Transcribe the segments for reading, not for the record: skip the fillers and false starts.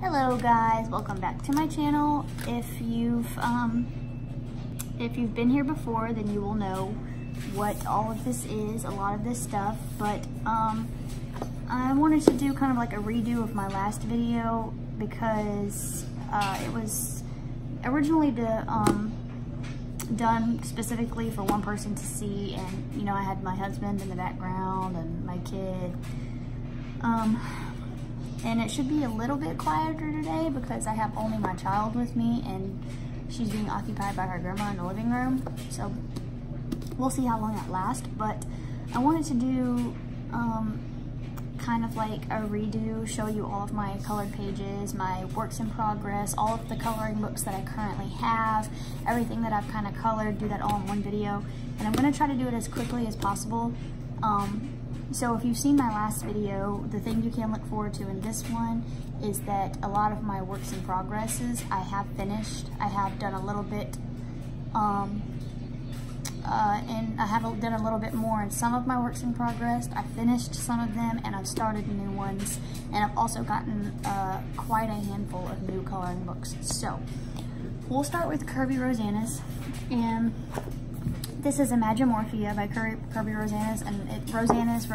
Hello guys, welcome back to my channel. If you've been here before, then you will know what all of this is, a lot of this stuff, but I wanted to do kind of like a redo of my last video because it was originally done specifically for one person to see, and you know, I had my husband in the background and my kid. And it should be a little bit quieter today because I have only my child with me and she's being occupied by her grandma in the living room. So we'll see how long that lasts. But I wanted to do kind of like a redo, show you all of my colored pages, my works in progress, all of the coloring books that I currently have, everything that I've kind of colored, do that all in one video. And I'm gonna try to do it as quickly as possible. So if you've seen my last video, the thing you can look forward to in this one is that a lot of my works in progresses I have finished. I have done a little bit, and I have done a little bit more in some of my works in progress. I finished some of them and I've started new ones, and I've also gotten quite a handful of new coloring books. So we'll start with Kirby Rosanes, and this is Imagimorphia by Kirby Rosanes, and Rosanes,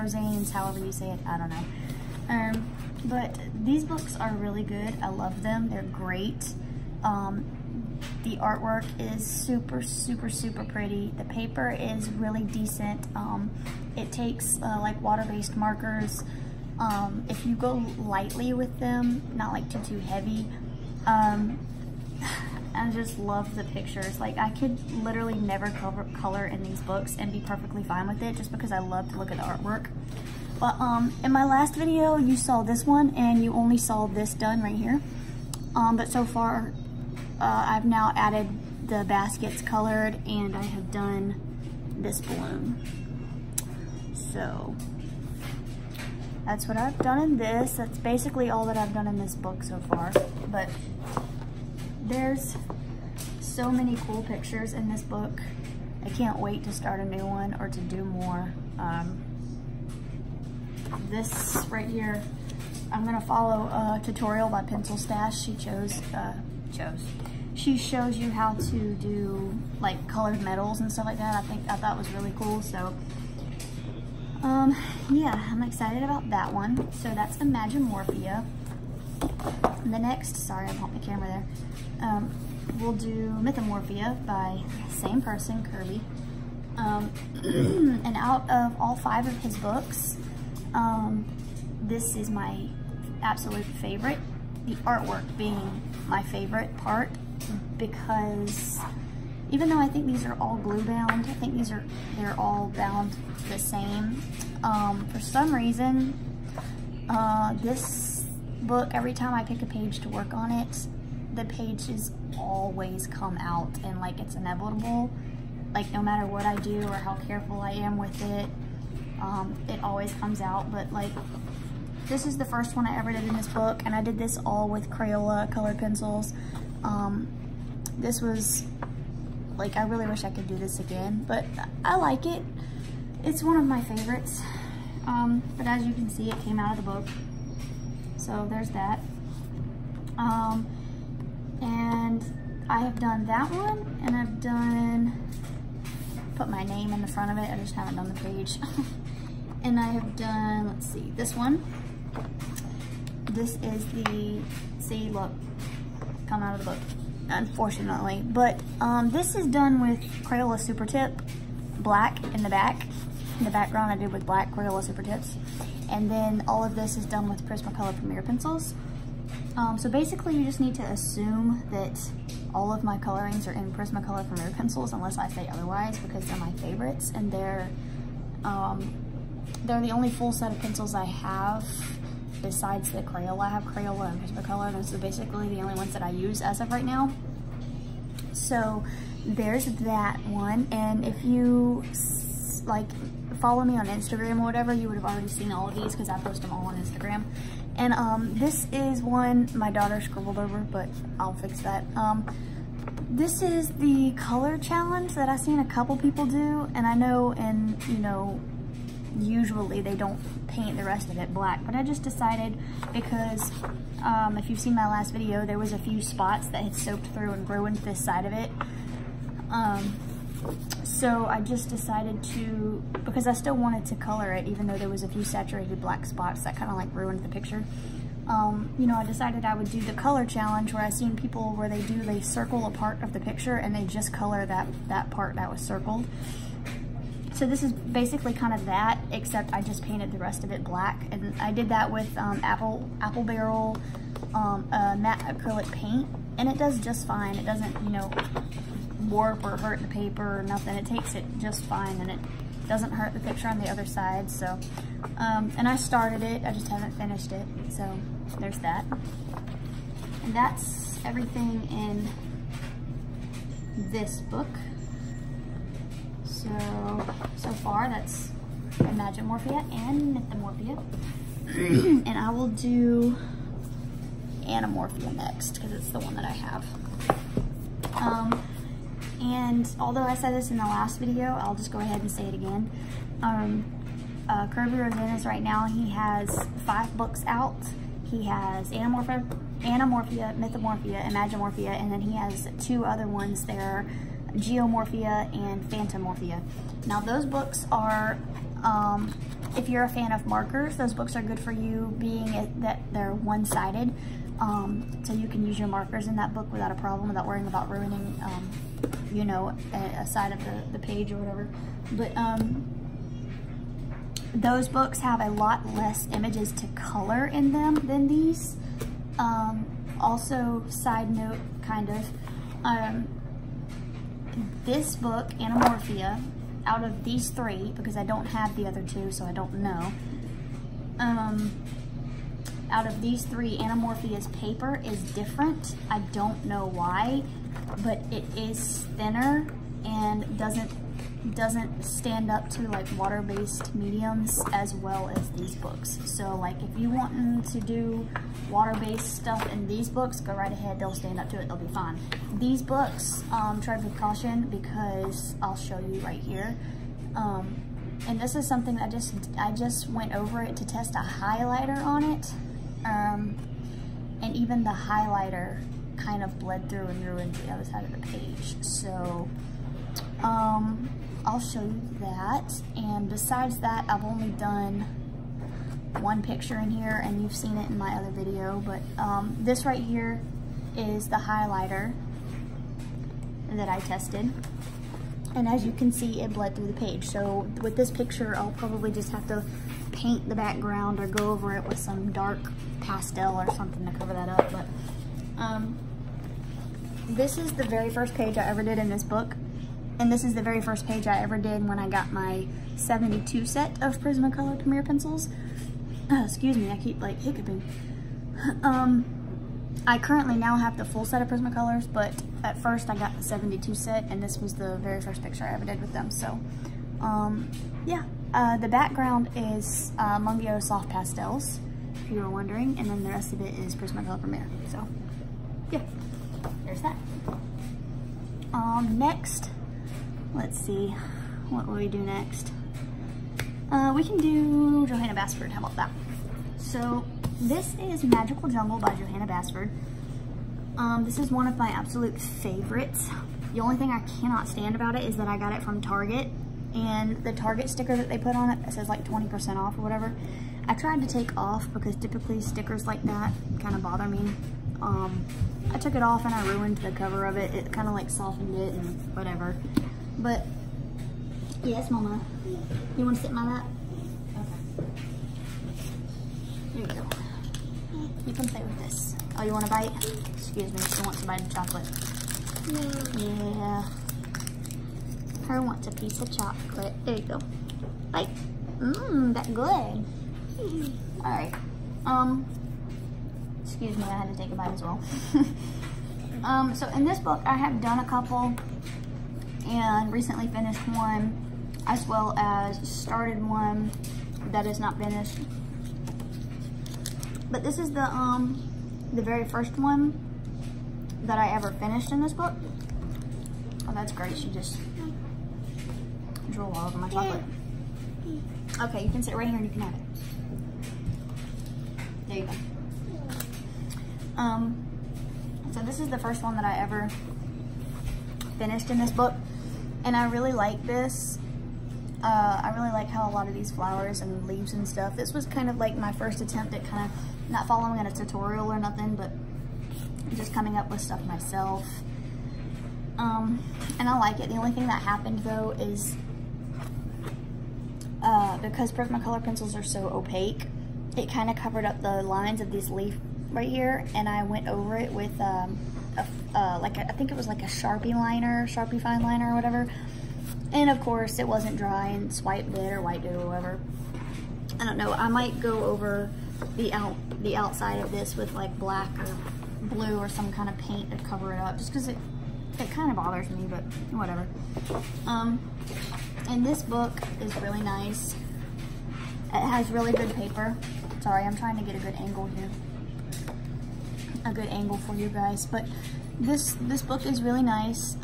however you say it, I don't know. But these books are really good. I love them. They're great. The artwork is super, super, super pretty. The paper is really decent. It takes like water-based markers. If you go lightly with them, not like too heavy, I just love the pictures. Like, I could literally never color in these books and be perfectly fine with it just because I love to look at the artwork. But in my last video, you saw this one and you only saw this done right here. But so far, I've now added the baskets colored and I have done this balloon. So that's what I've done in this. That's basically all that I've done in this book so far. But there's so many cool pictures in this book. I can't wait to start a new one or to do more. This right here, I'm gonna follow a tutorial by Pencil Stash. She shows you how to do like colored metals and stuff like that. I thought was really cool. So yeah, I'm excited about that one. So that's Imagimorphia. The next, sorry, I'm holding the camera there. We'll do Mythomorphia by same person, Kirby. And out of all 5 of his books, this is my absolute favorite. The artwork being my favorite part, because even though I think these are all glue bound, I think they're all bound the same. For some reason, this book, every time I pick a page to work on it, the pages always come out, and like it's inevitable. Like no matter what I do or how careful I am with it, it always comes out. But like, this is the first one I ever did in this book, and I did this all with Crayola colored pencils. This was like, I really wish I could do this again, but I like it. It's one of my favorites. But as you can see, it came out of the book. So there's that. And I have done that one, and I've put my name in the front of it. I just haven't done the page. And I have done, let's see, this one. This is the, see, look, come out of the book, unfortunately. But this is done with Crayola Super Tip, black in the back. In the background I did with black Crayola Super Tips. And then all of this is done with Prismacolor Premier pencils. So basically you just need to assume that all of my colorings are in Prismacolor Premier pencils unless I say otherwise, because they're my favorites, and they're the only full set of pencils I have besides the Crayola. I have Crayola and Prismacolor. Those are basically the only ones that I use as of right now. So there's that one, and if you like follow me on Instagram or whatever, you would have already seen all of these because I post them all on Instagram. And this is one my daughter scribbled over, but I'll fix that. This is the color challenge that I've seen a couple people do, and I know in, you know, usually they don't paint the rest of it black, but I just decided because if you've seen my last video, there was a few spots that had soaked through and ruined this side of it. So I just decided to, because I still wanted to color it, even though there was a few saturated black spots that kind of like ruined the picture. You know, I decided I would do the color challenge where I've seen people where they circle a part of the picture and they just color that part that was circled. So this is basically kind of that, except I just painted the rest of it black. And I did that with Apple Barrel matte acrylic paint, and it does just fine. It doesn't, you know, warp or hurt the paper or nothing. It takes it just fine, and it doesn't hurt the picture on the other side. So, and I started it, I just haven't finished it. So there's that. And that's everything in this book. So far that's Imagimorphia and Mythomorphia. And I will do Animorphia next because it's the one that I have. And although I said this in the last video, I'll just go ahead and say it again. Kirby Rosanes right now, he has 5 books out. He has Animorphia, Mythomorphia, Imagimorphia, and then he has 2 other ones. They're Geomorphia and Phantomorphia. Now those books are, if you're a fan of markers, those books are good for you, being that they're one-sided. So you can use your markers in that book without a problem, without worrying about ruining, you know, a side of the page or whatever. But those books have a lot less images to color in them than these. Also, side note, kind of, this book, Animorphia, out of these 3, because I don't have the other 2, so I don't know, out of these 3, Animorphia's paper is different. I don't know why, but it is thinner and doesn't stand up to like water-based mediums as well as these books. So like if you want to do water-based stuff in these books, go right ahead, they'll stand up to it, they'll be fine. These books, tread with caution because I'll show you right here. And this is something I just went over it to test a highlighter on it. And even the highlighter kind of bled through and ruined the other side of the page. So, I'll show you that. And besides that, I've only done 1 picture in here, and you've seen it in my other video, but this right here is the highlighter that I tested. And as you can see, it bled through the page. So with this picture, I'll probably just have to paint the background or go over it with some dark pastel or something to cover that up. But this is the very first page I ever did in this book. And this is the very first page I ever did when I got my 72 set of Prismacolor Premier pencils. Excuse me, I keep like hiccuping. I currently now have the full set of Prismacolors, but at first I got the 72 set, and this was the very first picture I ever did with them. So, yeah. The background is Mungyo Soft Pastels, if you were wondering, and then the rest of it is Prismacolor Premier. So, yeah, there's that. Next, let's see, what will we do next? We can do Johanna Basford, how about that? So, this is Magical Jungle by Johanna Basford. This is one of my absolute favorites. The only thing I cannot stand about it is that I got it from Target, and the Target sticker that they put on it, it says like 20% off or whatever. I tried to take off because typically stickers like that kind of bother me. I took it off and I ruined the cover of it. It kind of like softened it and whatever. But, yes, Mama. You want to sit in my lap? Okay. Here you go. You can play with this. Oh, you want a bite? Excuse me, she wants a bite of chocolate. Yeah. Her wants a piece of chocolate. There you go. Bite. Mmm, that's good. Alright. Excuse me, I had to take a bite as well. So in this book, I have done a couple and recently finished one, as well as started one that is not finished. But this is the very first one that I ever finished in this book. Oh, that's great. She just drooled all over my chocolate. Okay, you can sit right here and you can have it. There you go. So this is the first one that I ever finished in this book, and I really like this. I really like how a lot of these flowers and leaves and stuff, this was kind of like my first attempt at kind of not following a tutorial or nothing, but just coming up with stuff myself. And I like it. The only thing that happened though is because Prismacolor pencils are so opaque, it kind of covered up the lines of this leaf right here, and I went over it with I think it was like a Sharpie liner, Sharpie fine liner or whatever. And of course it wasn't dry and swiped it or wiped it or whatever. I don't know, I might go over the outside of this with like black or blue or some kind of paint to cover it up, just because it kind of bothers me, but whatever. And this book is really nice. It has really good paper. Sorry, I'm trying to get a good angle here. A good angle for you guys, but this book is really nice.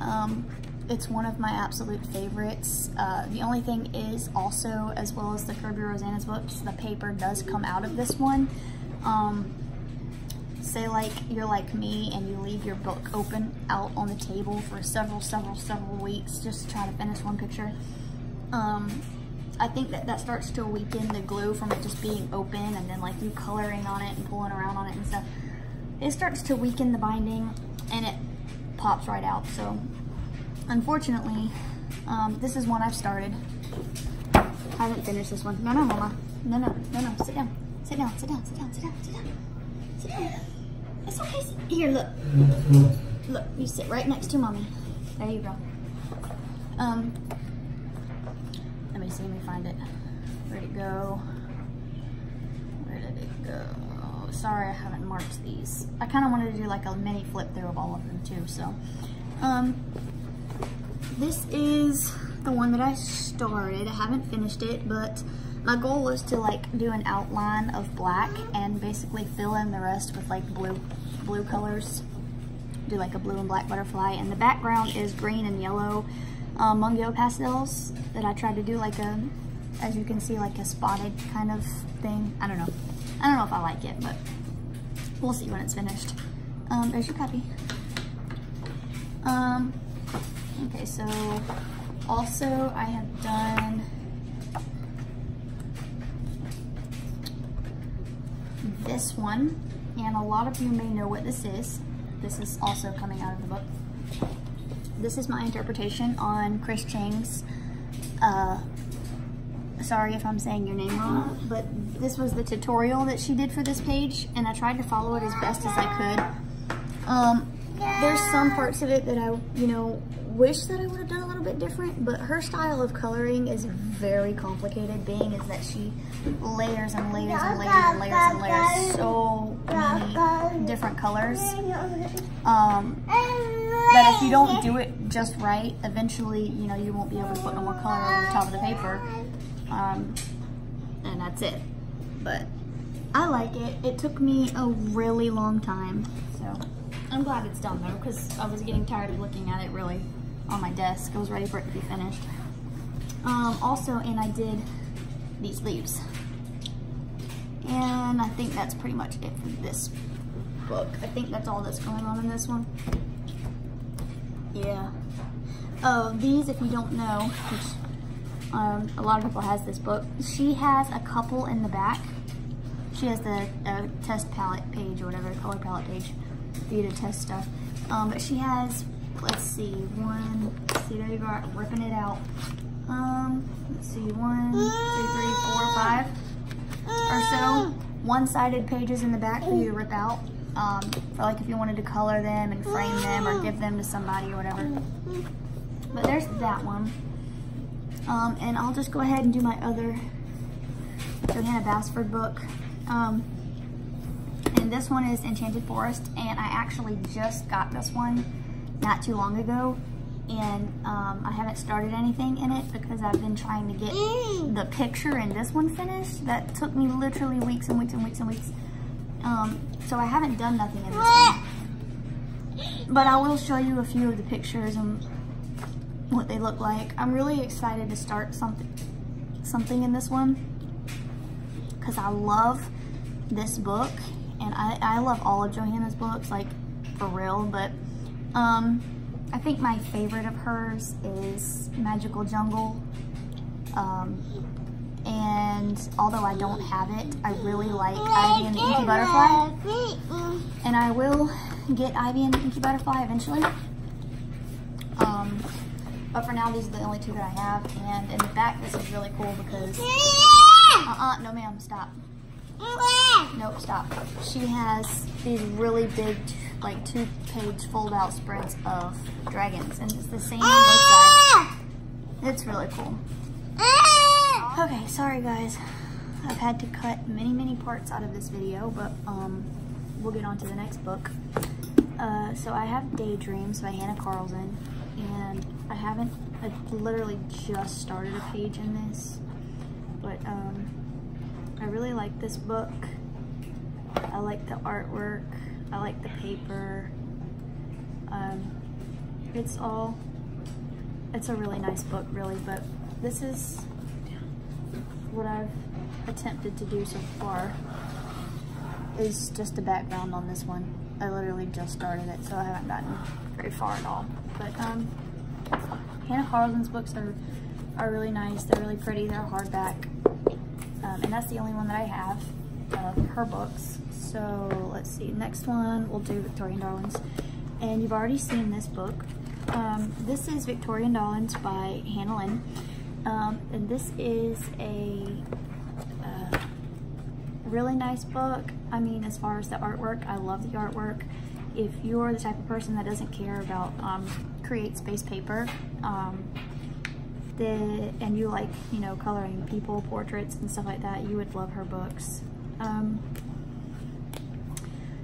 It's one of my absolute favorites. The only thing is also, as well as the Curb Your Rosanna's books, the paper does come out of this one. Say like you're like me and you leave your book open out on the table for several weeks just to try to finish one picture. I think that starts to weaken the glue from it just being open, and then like you coloring on it and pulling around on it and stuff. It starts to weaken the binding and it pops right out. So unfortunately, this is one I've started. I haven't finished this one. No, Mama. No. Sit down. Sit down. It's okay. Here, look. Look, you sit right next to Mommy. There you go. Let me see. Let me find it. Where'd it go? Where did it go? Sorry, I haven't marked these. I kind of wanted to do like a mini flip through of all of them too. So, this is the one that I started. I haven't finished it, but my goal was to like do an outline of black and basically fill in the rest with like blue colors. Do like a blue and black butterfly, and the background is green and yellow Mungyo pastels that I tried to do like a, as you can see, like a spotted kind of thing. I don't know if I like it, but we'll see when it's finished. There's your puppy. Okay, so also I have done this one, and a lot of you may know what this is. This is also coming out of the book. This is my interpretation on Chris Chang's, sorry if I'm saying your name wrong, but this was the tutorial that she did for this page, and I tried to follow it as best as I could. There's some parts of it that I, wish that I would have done a little bit different, but her style of coloring is very complicated, being is that she layers and layers and layers and layers and layers so many different colors. But if you don't do it just right, eventually, you won't be able to put no more color over the top of the paper. And that's it. But I like it. It took me a really long time, so I'm glad it's done though, because I was getting tired of looking at it really on my desk. I was ready for it to be finished. Also, and I did these leaves. And I think that's pretty much it for this book. I think that's all that's going on in this one. Yeah. Oh, these, if you don't know, which a lot of people has this book, she has a couple in the back. She has the test palette page or whatever, color palette page for you to test stuff. But she has, let's see, there you go, ripping it out. Let's see, 1, 2, 3, 4, 5 or so one-sided pages in the back for you to rip out. For like if you wanted to color them and frame them or give them to somebody or whatever. But there's that one. And I'll just go ahead and do my other Johanna Basford book. And this one is Enchanted Forest, and I actually just got this one not too long ago, and I haven't started anything in it because I've been trying to get the picture in this one finished. That took me literally weeks and weeks and weeks and weeks. So I haven't done nothing in this one. But I will show you a few of the pictures and what they look like. I'm really excited to start something something in this one because I love this book, and I love all of Johanna's books, like for real, but I think my favorite of hers is Magical Jungle. And although I don't have it, I really like Ivy and the Inky Butterfly. And I will get Ivy and the Inky Butterfly eventually. But for now, these are the only two that I have. And in the back, this is really cool because... no ma'am, stop. Nope, stop. She has these really big, like 2-page fold-out spreads of dragons. And it's the same on both sides. It's really cool. Okay, sorry guys. I've had to cut many parts out of this video, but we'll get on to the next book. So I have Daydreams by Hannah Carlson, and I literally just started a page in this, but I really like this book. I like the artwork, I like the paper. It's a really nice book, really, but this is what I've attempted to do so far is just a background on this one. I literally just started it, so I haven't gotten very far at all. But Hannah Carlson's books are really nice. They're really pretty. They're hardback, and that's the only one that I have of her books. So let's see. Next one we'll do Victorian Darlings, and you've already seen this book. This is Victorian Darlings by Hannah Lynn. And this is a really nice book. I mean, as far as the artwork, I love the artwork. If you're the type of person that doesn't care about create space paper, and you like, you know, coloring people, portraits, and stuff like that, you would love her books.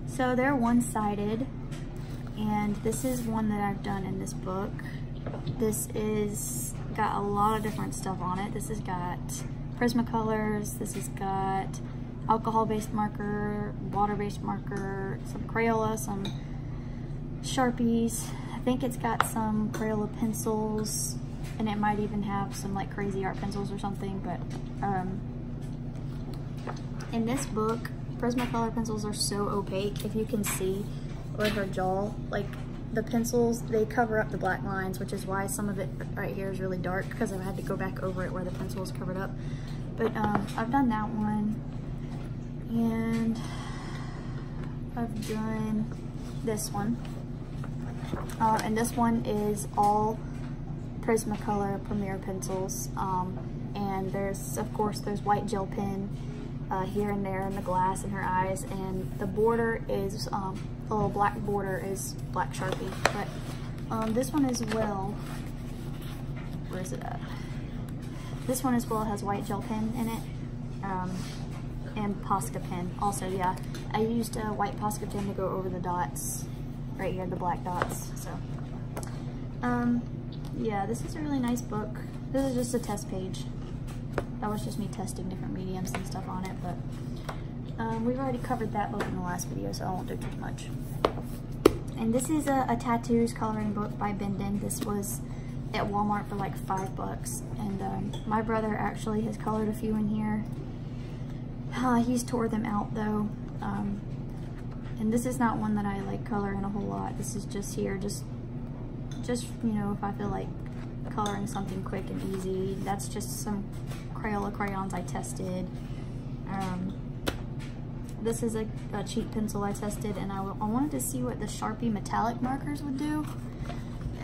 So they're one-sided, and this is one that I've done in this book. This is got a lot of different stuff on it. This has got Prismacolors, this has got alcohol-based marker, water-based marker, some Crayola, some Sharpies. I think it's got some Crayola pencils, and it might even have some like crazy art pencils or something, but in this book, Prismacolor pencils are so opaque. If you can see with her jaw, like the pencils, they cover up the black lines, which is why some of it right here is really dark, because I've had to go back over it where the pencil is covered up. But I've done that one, and I've done this one. And this one is all Prismacolor Premier pencils. And there's, of course, there's white gel pen here and there in the glass in her eyes, and the border is the little black border is black Sharpie. But this one as well, where is it at? This one as well has white gel pen in it, and Posca pen also. Yeah, I used a white Posca pen to go over the dots right here, the black dots. So yeah, this is a really nice book. This is just a test page. That was just me testing different mediums and stuff on it, but we've already covered that book in the last video, so I won't do too much. And this is a tattoos coloring book by Bendon. This was at Walmart for like $5, and my brother actually has colored a few in here. He's tore them out though, and this is not one that I like color in a whole lot. This is just here, just you know, if I feel like coloring something quick and easy. That's just some Crayola crayons I tested. This is a cheap pencil I tested, and I wanted to see what the Sharpie metallic markers would do.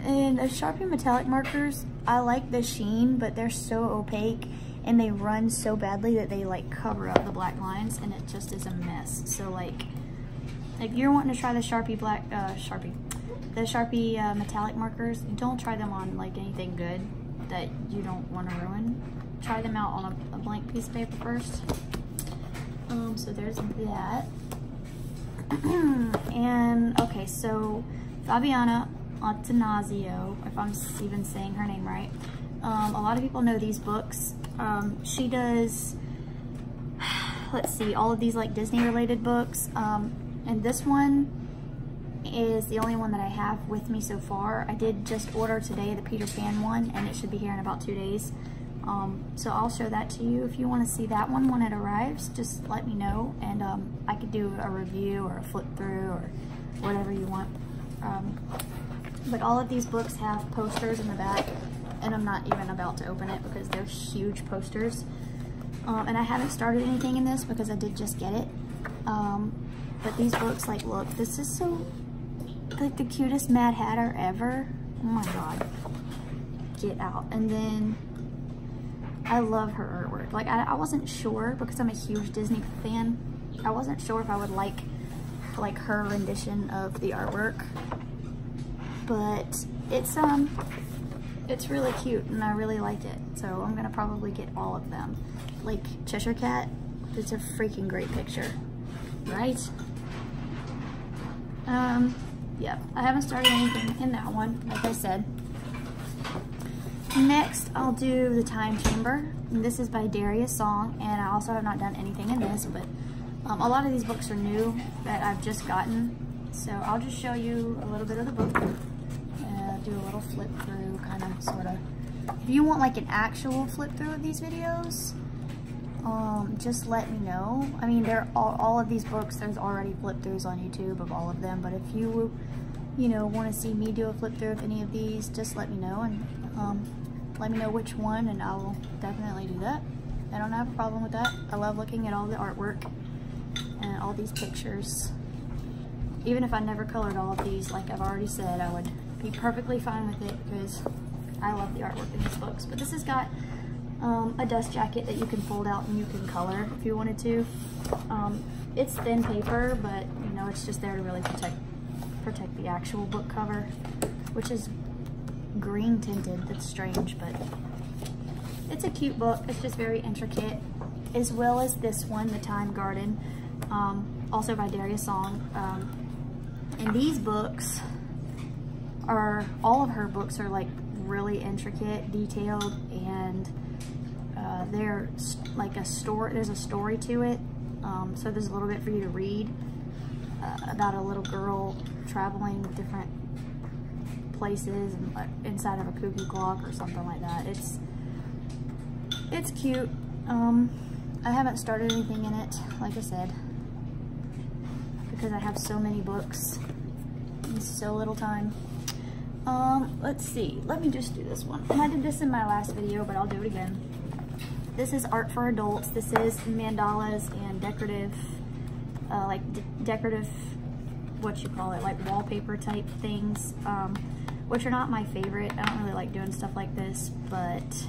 And the Sharpie metallic markers, I like the sheen, but they're so opaque and they run so badly that they like cover up the black lines, and it just is a mess. So like, if you're wanting to try the Sharpie Sharpie metallic markers, don't try them on like anything good that you don't want to ruin. Try them out on a blank piece of paper first. So there's that. And okay, so Fabiana Attanasio, if I'm even saying her name right. A lot of people know these books. She does, let's see, all of these like Disney related books. And this one is the only one that I have with me so far. I did just order today the Peter Pan one, and it should be here in about 2 days. So I'll show that to you. If you want to see that one when it arrives, just let me know, and I could do a review or a flip through or whatever you want. But all of these books have posters in the back, and I'm not even about to open it because they're huge posters. And I haven't started anything in this because I did just get it. But these books, like, look, this is so, like, the cutest Mad Hatter ever. Oh my God. Get out. And then I love her artwork. Like, I wasn't sure, because I'm a huge Disney fan, I wasn't sure if I would like her rendition of the artwork. But it's really cute, and I really like it. So I'm gonna probably get all of them. Like Cheshire Cat, it's a freaking great picture, right? Yeah, I haven't started anything in that one, like I said. Next, I'll do The Time Chamber. And this is by Darius Song, and I also have not done anything in this, but a lot of these books are new that I've just gotten. So I'll just show you a little bit of the book. Do a little flip through, kind of, sort of. If you want like an actual flip through of these videos, just let me know. I mean, they're all of these books, there's already flip throughs on YouTube of all of them, but if you know, want to see me do a flip through of any of these, just let me know, and let me know which one, and I will definitely do that. I don't have a problem with that. I love looking at all the artwork and all these pictures. Even if I never colored all of these, like I've already said, I would be perfectly fine with it because I love the artwork in these books. But this has got a dust jacket that you can fold out and you can color if you wanted to. It's thin paper, but you know, it's just there to really protect the actual book cover, which is green tinted. That's strange, but it's a cute book. It's just very intricate, as well as this one, The Time Garden, also by Darius Song. And these books are, all of her books are like really intricate, detailed, and they're like a story, there's a story to it. So there's a little bit for you to read about a little girl traveling different places and inside of a cuckoo clock or something like that. It's cute. I haven't started anything in it, like I said, because I have so many books and so little time. Let's see, let me just do this one. And I did this in my last video, but I'll do it again. This is Art for Adults. This is mandalas and decorative, decorative, what you call it, like wallpaper type things, which are not my favorite. I don't really like doing stuff like this, but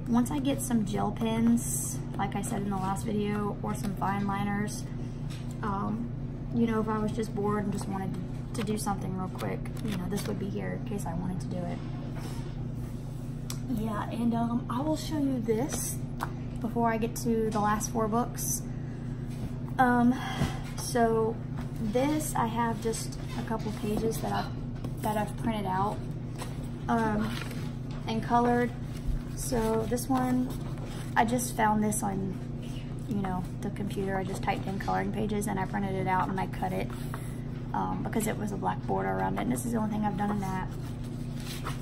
once I get some gel pens, like I said in the last video, or some fine liners, you know, if I was just bored and just wanted to do something real quick, you know, this would be here in case I wanted to do it. Yeah, and I will show you this before I get to the last 4 books. So this, I have just a couple pages that I've printed out and colored. So this one, I just found this on, you know, the computer. I just typed in coloring pages and I printed it out and I cut it because it was a black border around it. And this is the only thing I've done in that.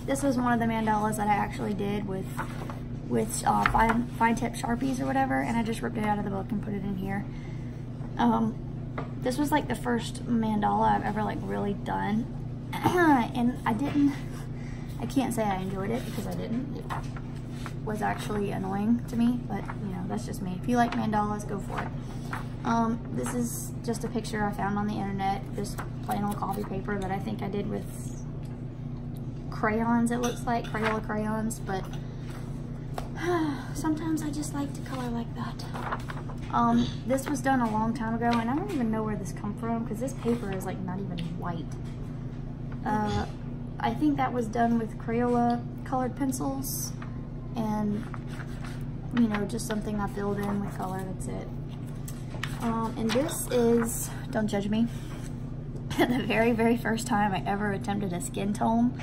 This was one of the mandalas that I actually did with fine tip Sharpies or whatever, and I just ripped it out of the book and put it in here. This was like the first mandala I've ever like really done, and I can't say I enjoyed it because I didn't. It was actually annoying to me, but you know, that's just me. If you like mandalas, go for it. This is just a picture I found on the internet, just plain old copy paper that I think I did with crayons, it looks like, Crayola crayons, but sometimes I just like to color like that. This was done a long time ago, and I don't even know where this come from because this paper is like not even white. I think that was done with Crayola colored pencils, and you know, just something I filled in with color, that's it. And this is, don't judge me, the very first time I ever attempted a skin tone.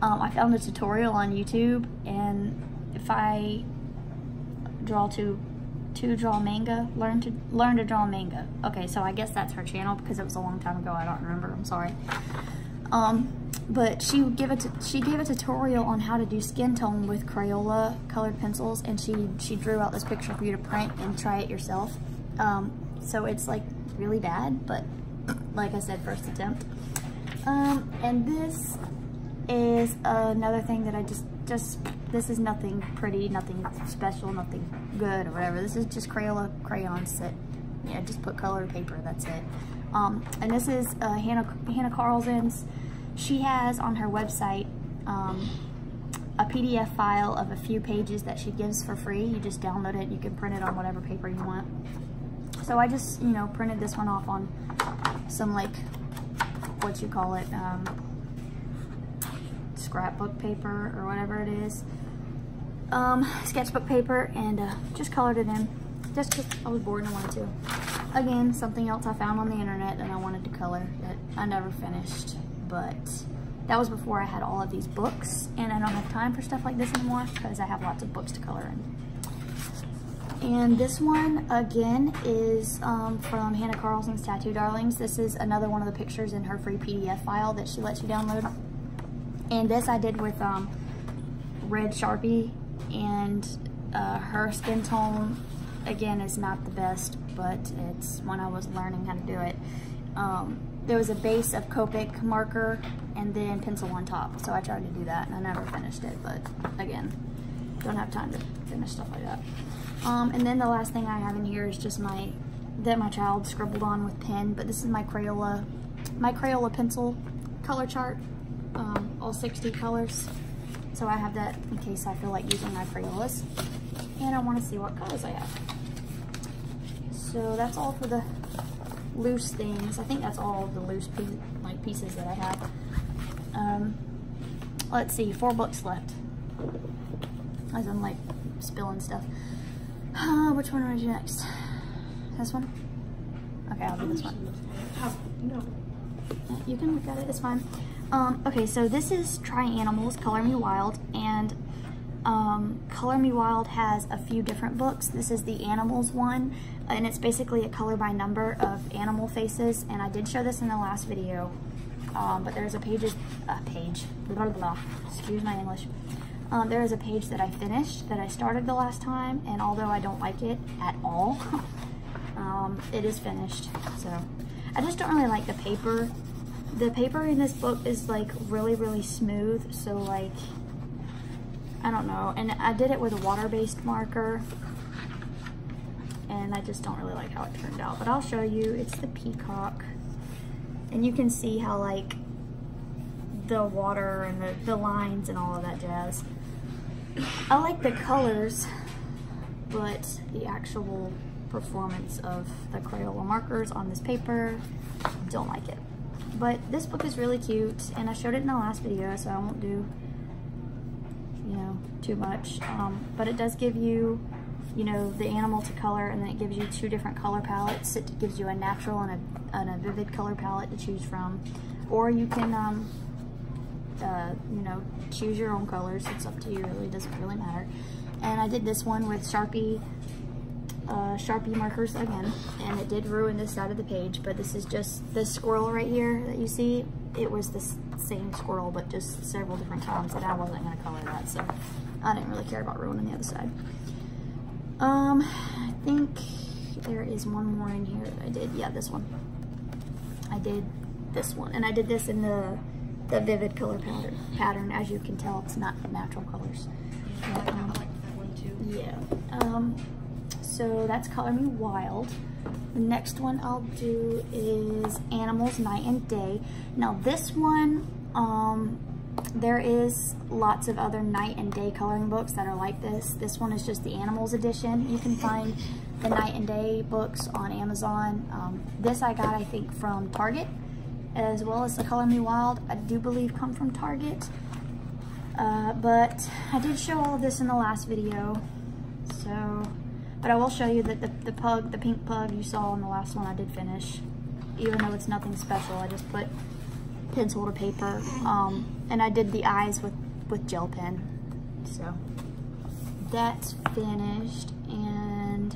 I found a tutorial on YouTube, and if I draw to draw manga, learn to draw manga. Okay, so I guess that's her channel because it was a long time ago. I don't remember. I'm sorry. but she gave a tutorial on how to do skin tone with Crayola colored pencils, and she drew out this picture for you to print and try it yourself. So it's like really bad, but like I said, first attempt. And this is another thing that I just this is nothing pretty, nothing special, nothing good or whatever. This is just Crayola crayons that, yeah, just put colored paper, that's it. And this is Hannah Carlson's. She has on her website a PDF file of a few pages that she gives for free. You just download it, you can print it on whatever paper you want. So I just, you know, printed this one off on some, like, what you call it, scrapbook paper or whatever it is, sketchbook paper, and just colored it in, just because I was bored and I wanted to. Again, something else I found on the internet that I wanted to color that I never finished, but that was before I had all of these books, and I don't have time for stuff like this anymore because I have lots of books to color in. And this one, again, is from Hannah Carlson's Tattoo Darlings. This is another one of the pictures in her free PDF file that she lets you download. And this I did with red Sharpie, and her skin tone, again, is not the best, but it's when I was learning how to do it. There was a base of Copic marker and then pencil on top, so I tried to do that and I never finished it, but again, don't have time to finish stuff like that. And then the last thing I have in here is just my child scribbled on with pen, but this is my Crayola pencil color chart, all 60 colors. So I have that in case I feel like using my Crayolas, and I want to see what colors I have. So that's all for the loose things. I think that's all of the loose pieces that I have. Let's see, 4 books left. As I'm like spilling stuff. Which one do I do next? This one? Okay, I'll do this one. No. You can look at it, it's fine. Okay, so this is Try Animals, Color Me Wild, and Color Me Wild has a few different books. This is the Animals one, and it's basically a color by number of animal faces, and I did show this in the last video, but there's blah, blah, blah, excuse my English. There is a page that I finished, that I started the last time, and although I don't like it at all, it is finished. So I just don't really like the paper. The paper in this book is like really, really smooth, so like, I don't know. And I did it with a water-based marker, and I just don't really like how it turned out. But I'll show you. It's the peacock, and you can see how like the water and the lines and all of that jazz. I like the colors, but the actual performance of the Crayola markers on this paper, don't like it. But this book is really cute, and I showed it in the last video, so I won't do, you know, too much. But it does give you, you know, the animal to color, and then it gives you 2 different color palettes. It gives you a natural and a vivid color palette to choose from. Or you can, you know, choose your own colors. It's up to you, really, doesn't really matter. And I did this one with Sharpie markers again, and it did ruin this side of the page, but this is just this squirrel right here that you see. It was the same squirrel, but just several different times, and I wasn't going to color that, so I didn't really care about ruining the other side. I think there is one more in here that I did. Yeah, this one. I did this one, and I did this in the vivid color pattern. As you can tell, it's not natural colors. Yeah, I like that one too. Yeah. So that's Color Me Wild. The next one I'll do is Animals Night and Day. Now this one, there is lots of other night and day coloring books that are like this. This one is just the Animals edition. You can find the night and day books on Amazon. This I got, I think, from Target, as well as the Color Me Wild, I do believe come from Target. But I did show all of this in the last video, so, but I will show you that the pink pug you saw in the last one I did finish, even though it's nothing special. I just put pencil to paper, and I did the eyes with gel pen. So that's finished, and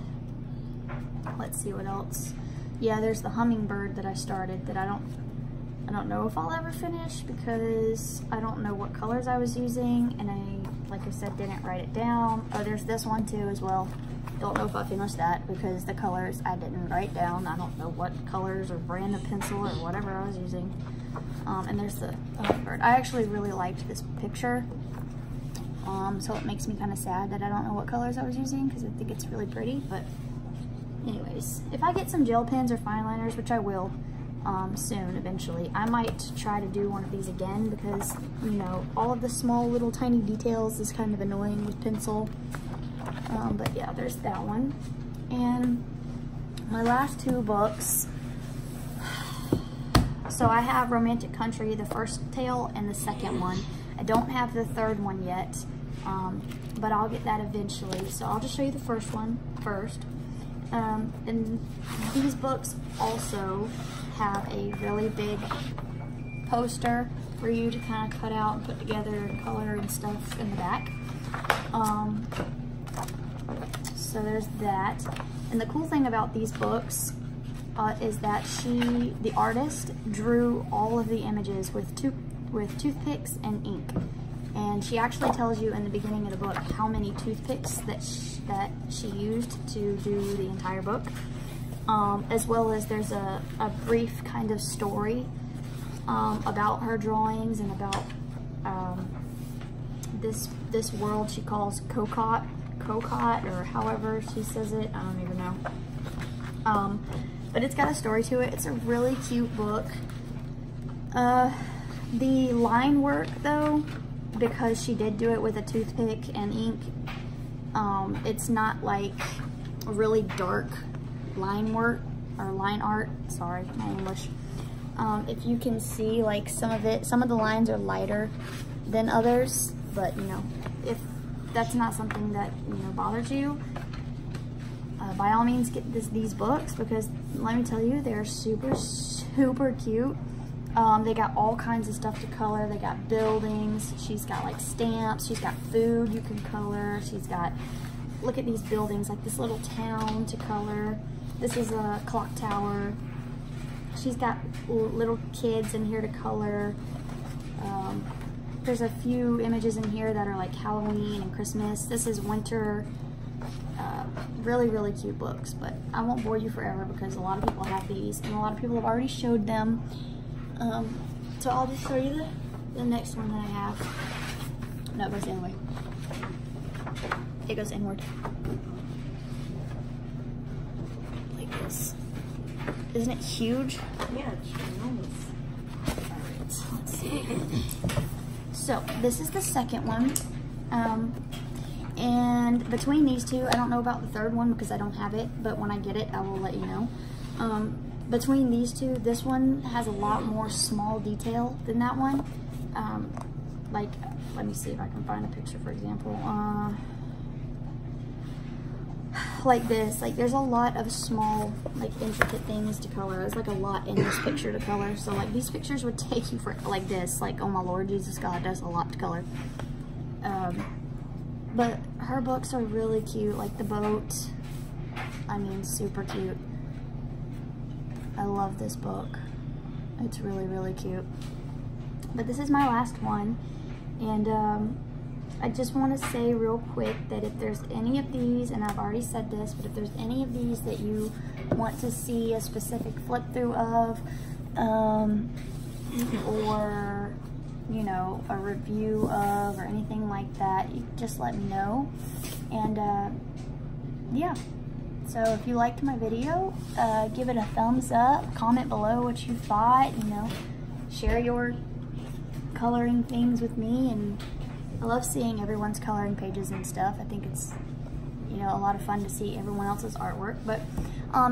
let's see what else. Yeah, there's the hummingbird that I started that I don't I don't know if I'll ever finish because I don't know what colors I was using, and I, like I said, didn't write it down. Oh, there's this one too as well. Don't know if I finished that because the colors I didn't write down. I don't know what colors or brand of pencil or whatever I was using. And there's the bird. I actually really liked this picture. So it makes me kind of sad that I don't know what colors I was using because I think it's really pretty. But anyways, if I get some gel pens or fine liners, which I will soon eventually, I might try to do one of these again because, you know, all of the small little tiny details is kind of annoying with pencil. But yeah, there's that one. And my last two books. So I have Romantic Country, the first tale, and the second one. I don't have the third one yet, but I'll get that eventually. So I'll just show you the first one first. And these books also have a really big poster for you to kind of cut out and put together and color and stuff in the back. So there's that. And the cool thing about these books is that the artist drew all of the images with toothpicks and ink. And she actually tells you in the beginning of the book how many toothpicks that she used to do the entire book. As well as there's a brief kind of story about her drawings and about this world she calls Kokot, or however she says it, I don't even know. But it's got a story to it. It's a really cute book. The line work though, because she did do it with a toothpick and ink, it's not like really dark line work or line art. Sorry, my English. If you can see, like some of the lines are lighter than others, but you know, if that's not something that, you know, bothers you, by all means get these books, because let me tell you, they're super cute. They got all kinds of stuff to color. They got buildings. She's got like stamps. She's got food you can color. She's got, look at these buildings, like this little town to color. This is a clock tower. She's got little kids in here to color. There's a few images in here that are like Halloween and Christmas. This is winter. Really, really cute books, but I won't bore you forever because a lot of people have these and a lot of people have already showed them. So I'll just show you the next one that I have. No, it goes the other way. It goes inward. Like this. Isn't it huge? Yeah, it's enormous. Alright, let's see. So, this is the second one. And between these two, I don't know about the third one because I don't have it, but when I get it, I will let you know. Between these two, this one has a lot more small detail than that one. Like, let me see if I can find a picture, for example. Like this, like there's a lot of small, like intricate things to color. There's like a lot in this picture to color. So like these pictures would take you for, like this, like, oh my Lord Jesus God, that's a lot to color. But her books are really cute, like the boat. I mean, super cute. I love this book. It's really, really cute. But this is my last one. And I just want to say real quick that if there's any of these, and I've already said this, but if there's any of these that you want to see a specific flip through of, or, you know, a review of, or anything like that, you just let me know. And yeah. So if you liked my video, give it a thumbs up, comment below what you thought, you know, share your coloring things with me. And I love seeing everyone's coloring pages and stuff. I think it's, you know, a lot of fun to see everyone else's artwork. But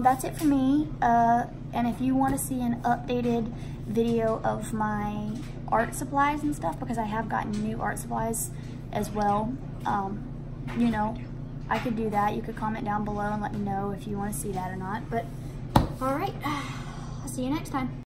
that's it for me. And if you want to see an updated video of my art supplies and stuff, because I have gotten new art supplies as well, you know, I could do that. You could comment down below and let me know if you want to see that or not. But all right, I'll see you next time.